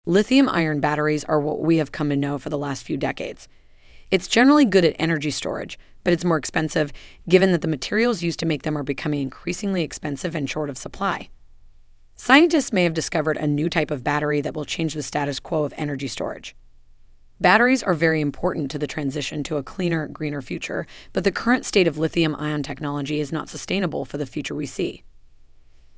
Lithium-ion batteries are what we have come to know for the last few decades. It's generally good at energy storage, but it's more expensive given that the materials used to make them are becoming increasingly expensive and short of supply. Scientists may have discovered a new type of battery that will change the status quo of energy storage. Batteries are very important to the transition to a cleaner, greener future, but the current state of lithium-ion technology is not sustainable for the future we see.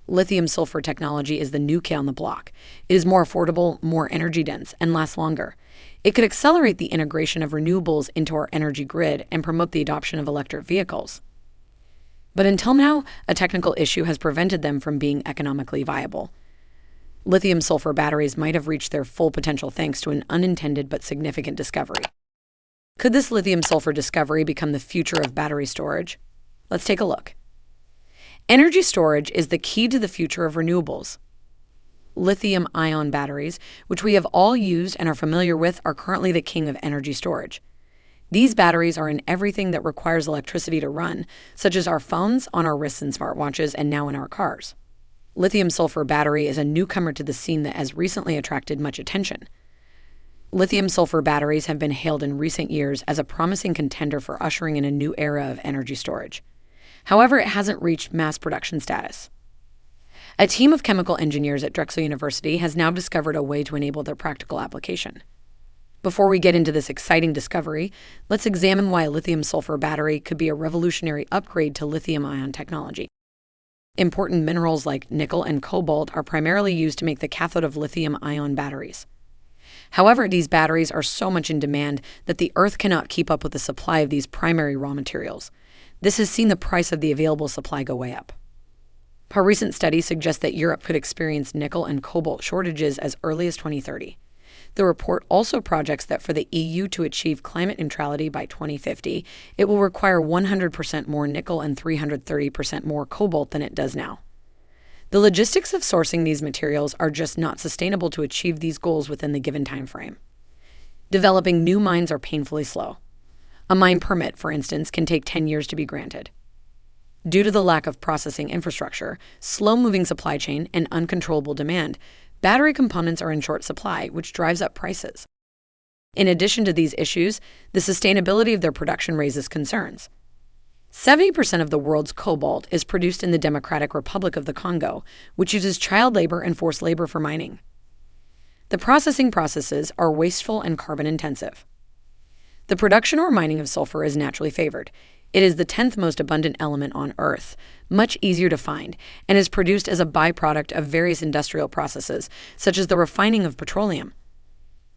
Lithium-sulfur technology is the new kid on the block. It is more affordable, more energy-dense, and lasts longer. It could accelerate the integration of renewables into our energy grid and promote the adoption of electric vehicles. But until now, a technical issue has prevented them from being economically viable. Lithium-sulfur batteries might have reached their full potential thanks to an unintended but significant discovery. Could this lithium-sulfur discovery become the future of battery storage? Let's take a look. Energy storage is the key to the future of renewables. Lithium-ion batteries, which we have all used and are familiar with, are currently the king of energy storage. These batteries are in everything that requires electricity to run, such as our phones, on our wrists and smartwatches, and now in our cars. Lithium-sulfur battery is a newcomer to the scene that has recently attracted much attention. Lithium-sulfur batteries have been hailed in recent years as a promising contender for ushering in a new era of energy storage. However, it hasn't reached mass production status. A team of chemical engineers at Drexel University has now discovered a way to enable their practical application. Before we get into this exciting discovery, let's examine why a lithium-sulfur battery could be a revolutionary upgrade to lithium-ion technology. Important minerals like nickel and cobalt are primarily used to make the cathode of lithium-ion batteries. However, these batteries are so much in demand that the Earth cannot keep up with the supply of these primary raw materials. This has seen the price of the available supply go way up. A recent study suggests that Europe could experience nickel and cobalt shortages as early as 2030. The report also projects that for the EU to achieve climate neutrality by 2050, it will require 100% more nickel and 330% more cobalt than it does now. The logistics of sourcing these materials are just not sustainable to achieve these goals within the given time frame. Developing new mines are painfully slow. A mine permit, for instance, can take 10 years to be granted. Due to the lack of processing infrastructure, slow-moving supply chain, and uncontrollable demand, battery components are in short supply, which drives up prices. In addition to these issues, the sustainability of their production raises concerns. 70% of the world's cobalt is produced in the Democratic Republic of the Congo, which uses child labor and forced labor for mining. The processing processes are wasteful and carbon-intensive. The production or mining of sulfur is naturally favored. It is the 10th most abundant element on Earth, much easier to find, and is produced as a byproduct of various industrial processes, such as the refining of petroleum.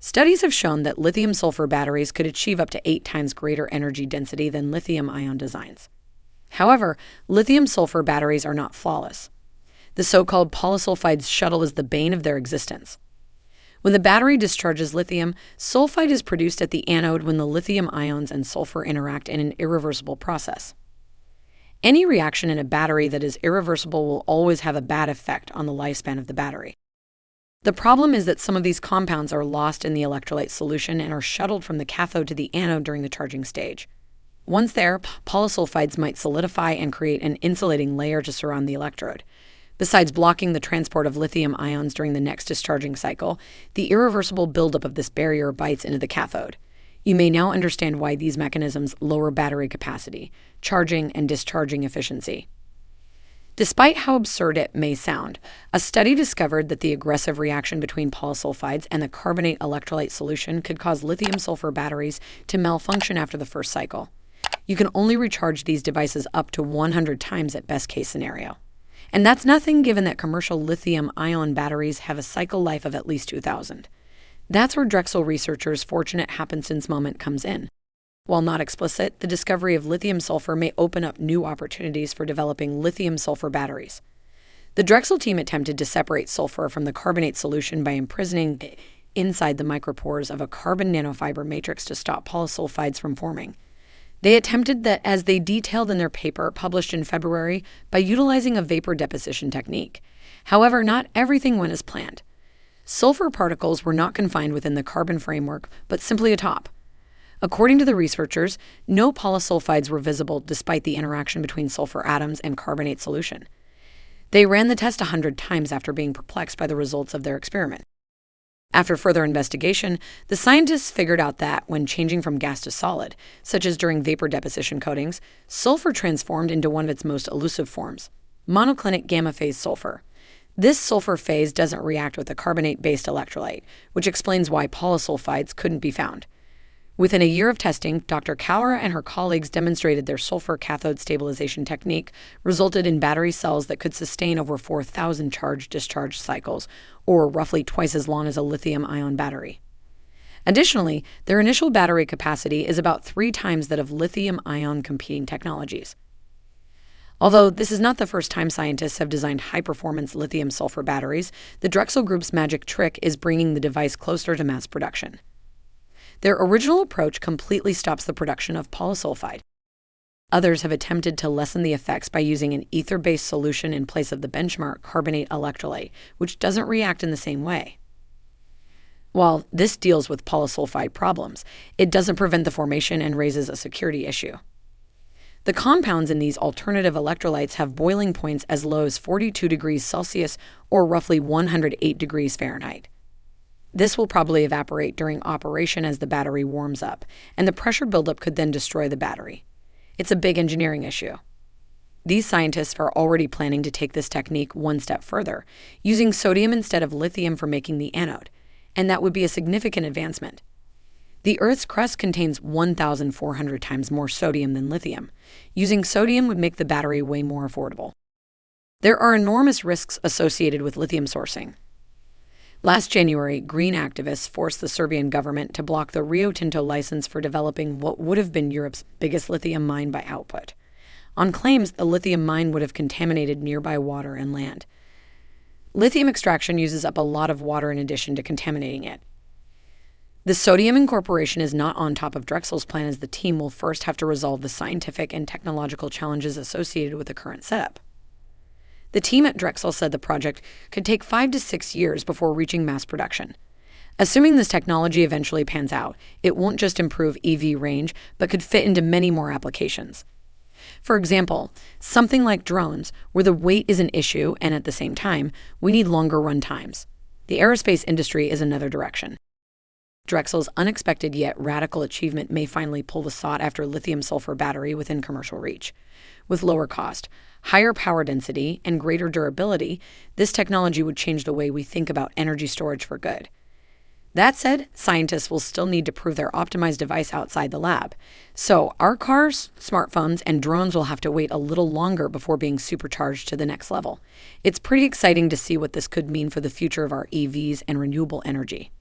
Studies have shown that lithium-sulfur batteries could achieve up to 8 times greater energy density than lithium-ion designs. However, lithium-sulfur batteries are not flawless. The so-called polysulfide shuttle is the bane of their existence. When the battery discharges lithium, sulfide is produced at the anode when the lithium ions and sulfur interact in an irreversible process. Any reaction in a battery that is irreversible will always have a bad effect on the lifespan of the battery. The problem is that some of these compounds are lost in the electrolyte solution and are shuttled from the cathode to the anode during the charging stage. Once there, polysulfides might solidify and create an insulating layer to surround the electrode. Besides blocking the transport of lithium ions during the next discharging cycle, the irreversible buildup of this barrier bites into the cathode. You may now understand why these mechanisms lower battery capacity, charging and discharging efficiency. Despite how absurd it may sound, a study discovered that the aggressive reaction between polysulfides and the carbonate electrolyte solution could cause lithium-sulfur batteries to malfunction after the first cycle. You can only recharge these devices up to 100 times at best-case scenario. And that's nothing given that commercial lithium-ion batteries have a cycle life of at least 2,000. That's where Drexel researchers' fortunate happenstance moment comes in. While not explicit, the discovery of lithium-sulfur may open up new opportunities for developing lithium-sulfur batteries. The Drexel team attempted to separate sulfur from the carbonate solution by imprisoning it inside the micropores of a carbon nanofiber matrix to stop polysulfides from forming. They attempted that, as they detailed in their paper published in February, by utilizing a vapor deposition technique. However, not everything went as planned. Sulfur particles were not confined within the carbon framework, but simply atop. According to the researchers, no polysulfides were visible despite the interaction between sulfur atoms and carbonate solution. They ran the test 100 times after being perplexed by the results of their experiment. After further investigation, the scientists figured out that when changing from gas to solid, such as during vapor deposition coatings, sulfur transformed into one of its most elusive forms, monoclinic gamma-phase sulfur. This sulfur phase doesn't react with a carbonate-based electrolyte, which explains why polysulfides couldn't be found. Within a year of testing, Dr. Kaur and her colleagues demonstrated their sulfur cathode stabilization technique resulted in battery cells that could sustain over 4,000 charge-discharge cycles, or roughly twice as long as a lithium-ion battery. Additionally, their initial battery capacity is about 3 times that of lithium-ion competing technologies. Although this is not the first time scientists have designed high-performance lithium-sulfur batteries, the Drexel Group's magic trick is bringing the device closer to mass production. Their original approach completely stops the production of polysulfide. Others have attempted to lessen the effects by using an ether-based solution in place of the benchmark carbonate electrolyte, which doesn't react in the same way. While this deals with polysulfide problems, it doesn't prevent the formation and raises a security issue. The compounds in these alternative electrolytes have boiling points as low as 42 degrees Celsius or roughly 108 degrees Fahrenheit. This will probably evaporate during operation as the battery warms up, and the pressure buildup could then destroy the battery. It's a big engineering issue. These scientists are already planning to take this technique one step further, using sodium instead of lithium for making the anode, and that would be a significant advancement. The Earth's crust contains 1,400 times more sodium than lithium. Using sodium would make the battery way more affordable. There are enormous risks associated with lithium sourcing. Last January, green activists forced the Serbian government to block the Rio Tinto license for developing what would have been Europe's biggest lithium mine by output, on claims the lithium mine would have contaminated nearby water and land. Lithium extraction uses up a lot of water in addition to contaminating it. The sodium incorporation is not on top of Drexel's plan, as the team will first have to resolve the scientific and technological challenges associated with the current setup. The team at Drexel said the project could take 5 to 6 years before reaching mass production. Assuming this technology eventually pans out, it won't just improve EV range, but could fit into many more applications. For example, something like drones, where the weight is an issue and at the same time, we need longer run times. The aerospace industry is another direction. Drexel's unexpected yet radical achievement may finally pull the sought-after lithium-sulfur battery within commercial reach. With lower cost, higher power density, and greater durability, this technology would change the way we think about energy storage for good. That said, scientists will still need to prove their optimized device outside the lab. So our cars, smartphones, and drones will have to wait a little longer before being supercharged to the next level. It's pretty exciting to see what this could mean for the future of our EVs and renewable energy.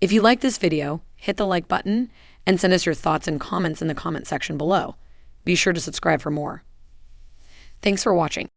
If you like this video, hit the like button and send us your thoughts and comments in the comment section below. Be sure to subscribe for more. Thanks for watching.